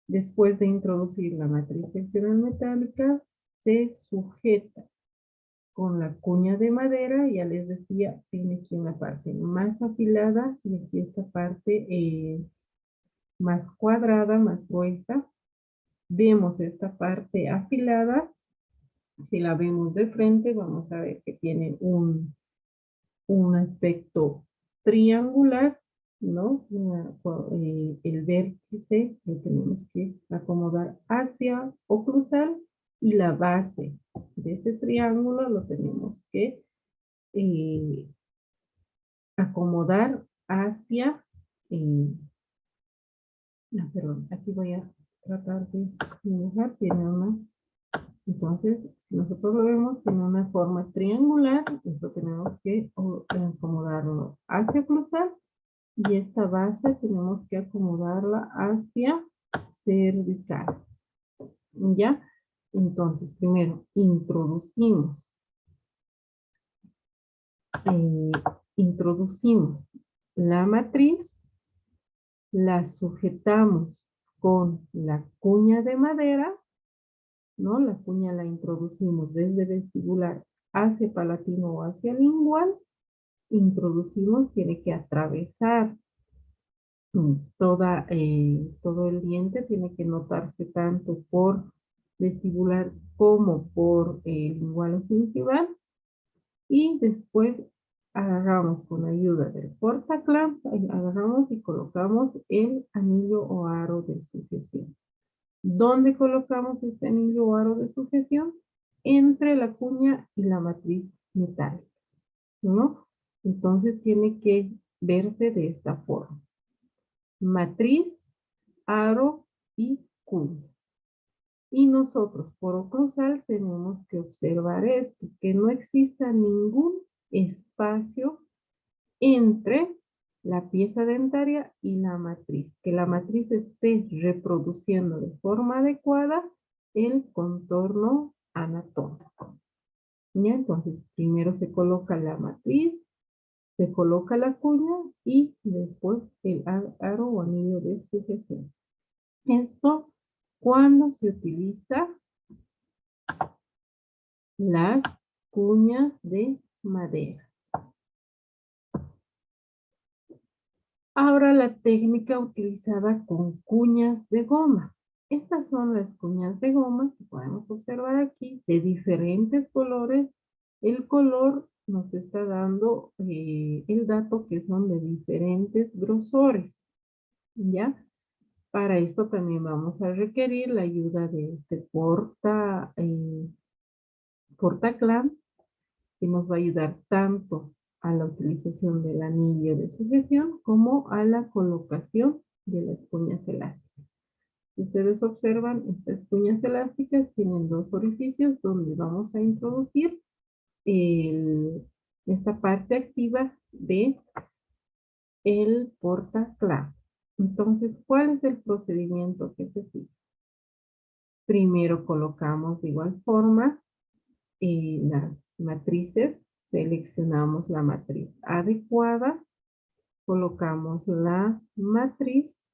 Después de introducir la matriz seccional metálica, se sujeta con la cuña de madera. Ya les decía, tiene aquí una parte más afilada y aquí esta parte más cuadrada, más gruesa. Vemos esta parte afilada. Si la vemos de frente, vamos a ver que tiene un aspecto triangular, ¿no? El vértice lo tenemos que acomodar hacia oclusal y la base de este triángulo lo tenemos que eh, acomodar hacia, perdón, aquí voy a tratar de dibujar, tiene una, entonces, si nosotros lo vemos, tiene una forma triangular, esto tenemos que acomodarlo hacia cruzar y esta base tenemos que acomodarla hacia cervical. ¿Ya? Entonces, primero eh, introducimos la matriz, la sujetamos con la cuña de madera, ¿no? La cuña la introducimos desde vestibular hacia palatino o hacia lingual. Introducimos, tiene que atravesar todo el diente, tiene que notarse tanto por vestibular como por lingual o gingival. Y después agarramos con ayuda del portaclamp, agarramos y colocamos el anillo o aro de sujeción. ¿Dónde colocamos este anillo o aro de sujeción? Entre la cuña y la matriz metálica, ¿no? Entonces tiene que verse de esta forma. Matriz, aro y cuña. Y nosotros por oclusal tenemos que observar esto, que no exista ningún espacio entre la pieza dentaria y la matriz, que la matriz esté reproduciendo de forma adecuada el contorno anatómico. ¿Ya? Entonces, primero se coloca la matriz, se coloca la cuña y después el aro o anillo de sujeción. Esto cuando se utiliza las cuñas de madera. Ahora la técnica utilizada con cuñas de goma. Estas son las cuñas de goma que podemos observar aquí de diferentes colores. El color nos está dando el dato que son de diferentes grosores. ¿Ya? Para esto también vamos a requerir la ayuda de este portaclamp, que nos va a ayudar tanto a la utilización del anillo de sujeción como a la colocación de las cuñas elásticas. Si ustedes observan, estas cuñas elásticas tienen dos orificios donde vamos a introducir esta parte activa de el portaclamp. Entonces, ¿cuál es el procedimiento que se sigue? Primero colocamos de igual forma las matrices, seleccionamos la matriz adecuada, colocamos la matriz.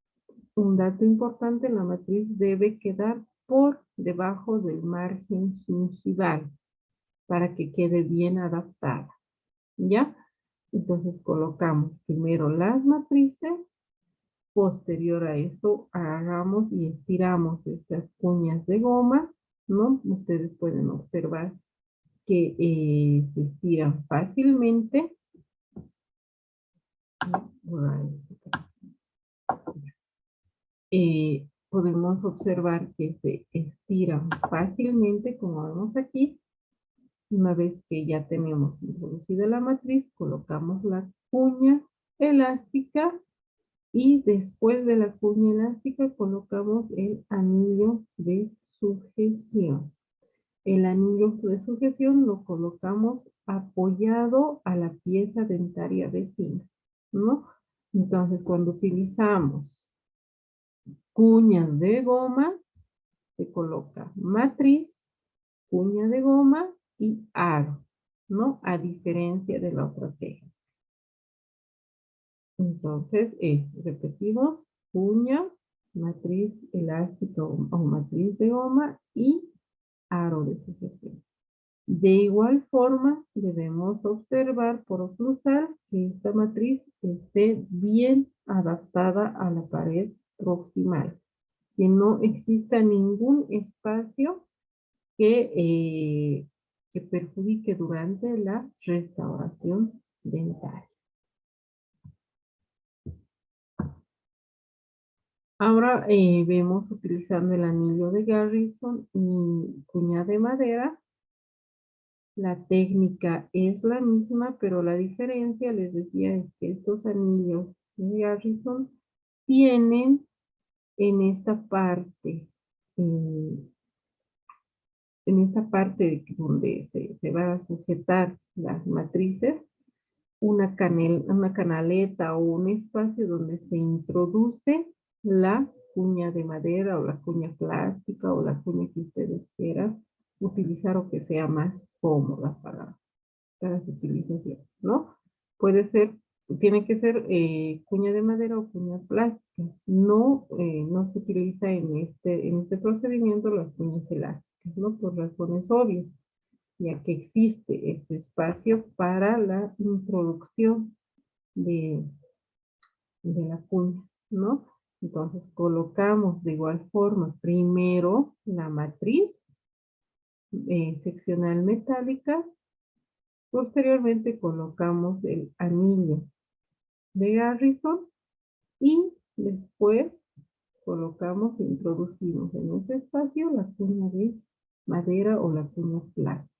Un dato importante, la matriz debe quedar por debajo del margen gingival para que quede bien adaptada. ¿Ya? Entonces colocamos primero las matrices, posterior a eso agarramos y estiramos estas cuñas de goma, ¿no? Ustedes pueden observar que se estiran fácilmente. Podemos observar que se estiran fácilmente, como vemos aquí. Una vez que ya tenemos introducida la matriz, colocamos la cuña elástica Y después de la cuña elástica colocamos el anillo de sujeción. El anillo de sujeción lo colocamos apoyado a la pieza dentaria vecina, ¿no? Entonces, cuando utilizamos cuñas de goma, se coloca matriz, cuña de goma y aro, ¿no? A diferencia de la otra teja. Entonces, repetimos, cuña, matriz elástica o matriz de goma y aro de sujeción. De igual forma, debemos observar por oclusal que esta matriz esté bien adaptada a la pared proximal, que no exista ningún espacio que perjudique durante la restauración dentaria. Ahora vemos utilizando el anillo de Garrison y cuña de madera. La técnica es la misma, pero la diferencia, les decía, es que estos anillos de Garrison tienen en esta parte, donde se va a sujetar las matrices, una canaleta o un espacio donde se introduce la cuña de madera o la cuña plástica o la cuña que ustedes quieran utilizar o que sea más cómoda para su utilización, ¿no? Puede ser, tiene que ser cuña de madera o cuña plástica. No, no se utiliza en este procedimiento las cuñas elásticas, ¿no? Por razones obvias, ya que existe este espacio para la introducción de, de la cuña, ¿no? Entonces colocamos de igual forma primero la matriz seccional metálica. Posteriormente colocamos el anillo de Garrison y después colocamos, introducimos en ese espacio la cuña de madera o la cuña plástica.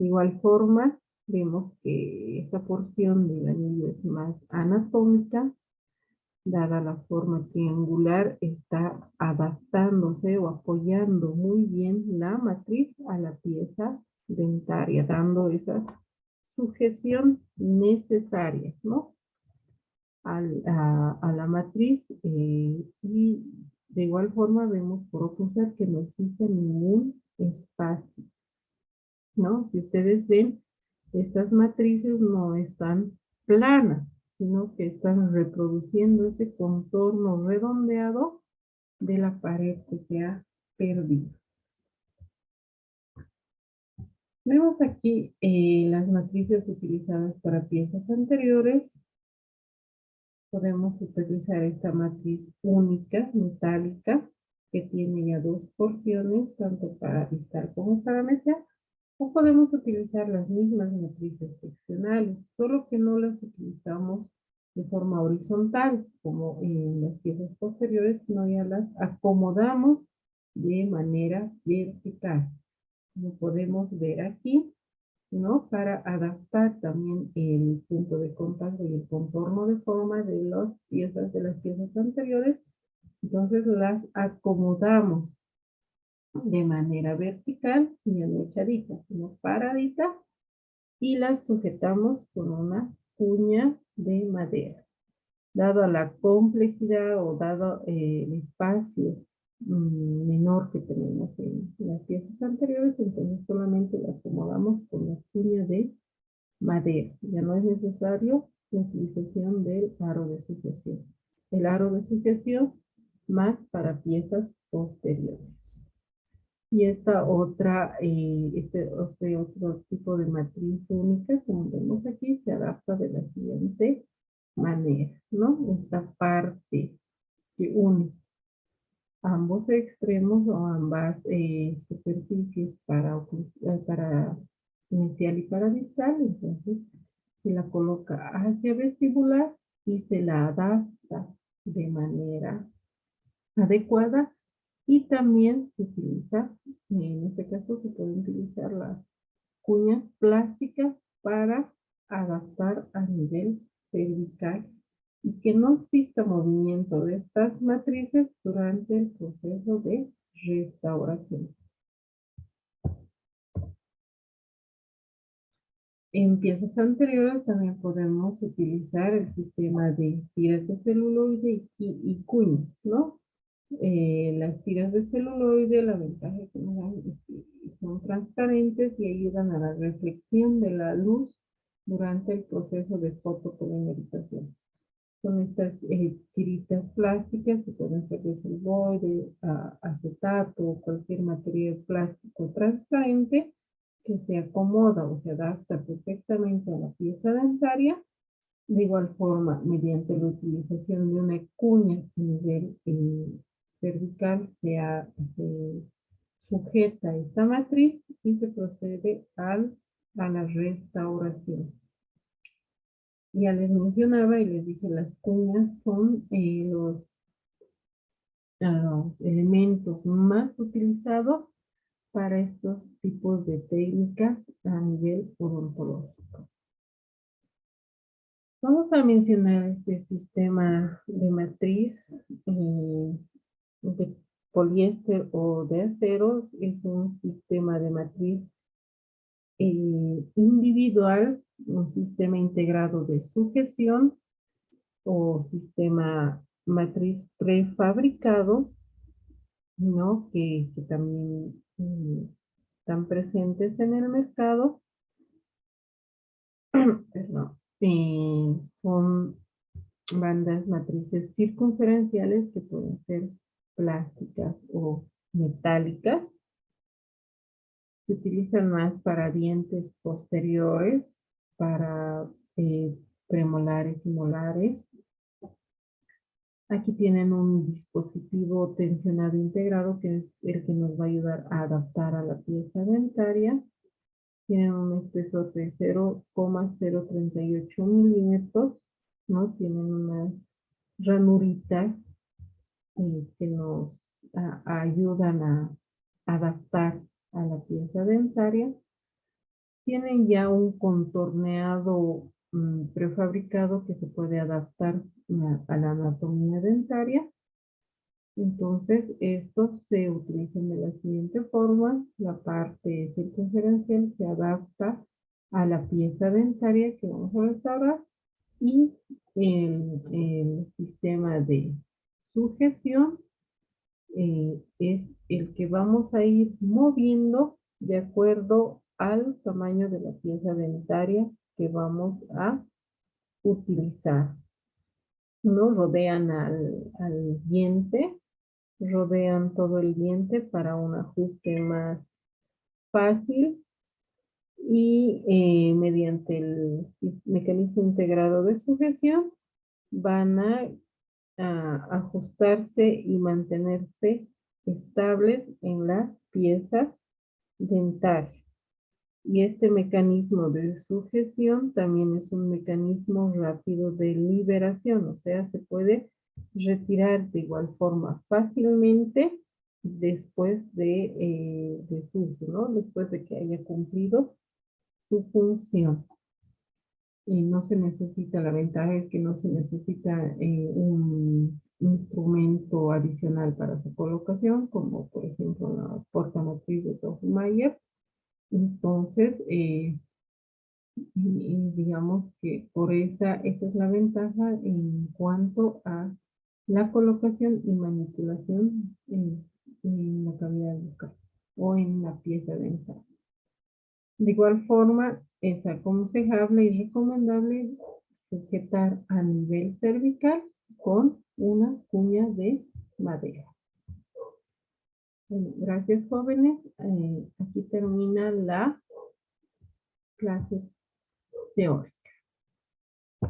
De igual forma, vemos que esta porción del anillo es más anatómica, dada la forma triangular, está adaptándose o apoyando muy bien la matriz a la pieza dentaria, dando esa sujeción necesaria, ¿no? A la matriz y de igual forma vemos por oclusal que no existe ningún espacio, ¿no? Si ustedes ven, estas matrices no están planas, sino que están reproduciendo ese contorno redondeado de la pared que se ha perdido. Vemos aquí las matrices utilizadas para piezas anteriores. Podemos utilizar esta matriz única, metálica, que tiene ya dos porciones, tanto para distal como para metal, o podemos utilizar las mismas matrices seccionales, solo que no las utilizamos de forma horizontal, como en las piezas posteriores, sino ya las acomodamos de manera vertical. Como podemos ver aquí, ¿no? Para adaptar también el punto de contacto y el contorno de forma de las piezas anteriores. Entonces las acomodamos de manera vertical, y no echaditas, sino paraditas, y las sujetamos con una cuña de madera. Dado la complejidad o dado el espacio menor que tenemos en las piezas anteriores, entonces solamente la acomodamos con la cuña de madera. Ya no es necesario la utilización del aro de sujeción. El aro de sujeción más para piezas posteriores. Y esta otra, este otro tipo de matriz única, como vemos aquí, se adapta de la siguiente manera, ¿no? Esta parte que une ambos extremos o ambas superficies para inicial y para distal, entonces se la coloca hacia vestibular y se la adapta de manera adecuada. Y también se utiliza, en este caso se pueden utilizar las cuñas plásticas para adaptar a nivel cervical y que que no exista movimiento de estas matrices durante el proceso de restauración. En piezas anteriores también podemos utilizar el sistema de tiras de celuloide y cuñas, ¿no? Las tiras de celuloide, la ventaja que nos dan es que son transparentes y ayudan a la reflexión de la luz durante el proceso de fotopolimerización. Son estas tiritas plásticas que pueden ser de celuloide, acetato o cualquier material plástico transparente que se acomoda o se adapta perfectamente a la pieza dentaria. De igual forma, mediante la utilización de una cuña a nivel cervical, se sujeta esta matriz y se procede a la restauración. Ya les mencionaba y les dije, las cuñas son los elementos más utilizados para estos tipos de técnicas a nivel odontológico. Vamos a mencionar este sistema de matriz de poliéster o de acero. Es un sistema de matriz individual, un sistema integrado de sujeción o sistema matriz prefabricado, ¿no? Que también están presentes en el mercado. Perdón. Son bandas matrices circunferenciales que pueden ser plásticas o metálicas. Se utilizan más para dientes posteriores, para premolares y molares. Aquí tienen un dispositivo tensionado integrado que es el que nos va a ayudar a adaptar a la pieza dentaria. Tienen un espesor de 0,038 milímetros, ¿no? Tienen unas ranuritas que nos ayudan a adaptar a la pieza dentaria. Tienen ya un contorneado prefabricado que se puede adaptar a la anatomía dentaria. Entonces, estos se utilizan de la siguiente forma. La parte circunferencial se adapta a la pieza dentaria que vamos a restaurar y el sistema de sujeción es el que vamos a ir moviendo de acuerdo al tamaño de la pieza dentaria que vamos a utilizar. ¿No? Rodean al diente, rodean todo el diente para un ajuste más fácil y mediante el mecanismo integrado de sujeción van a ajustarse y mantenerse estables en la pieza dentaria. Y este mecanismo de sujeción también es un mecanismo rápido de liberación, o sea, se puede retirar de igual forma fácilmente después de su uso, ¿no? Después de que haya cumplido su función. Y no se necesita, la ventaja es que no se necesita un instrumento adicional para su colocación, como por ejemplo la portamatriz de Toffenmayer. Entonces, digamos que por esa es la ventaja en cuanto a la colocación y manipulación en la cavidad bucal o en la pieza dental. De igual forma, es aconsejable y recomendable sujetar a nivel cervical con una cuña de madera. Bueno, gracias, jóvenes. Aquí termina la clase teórica.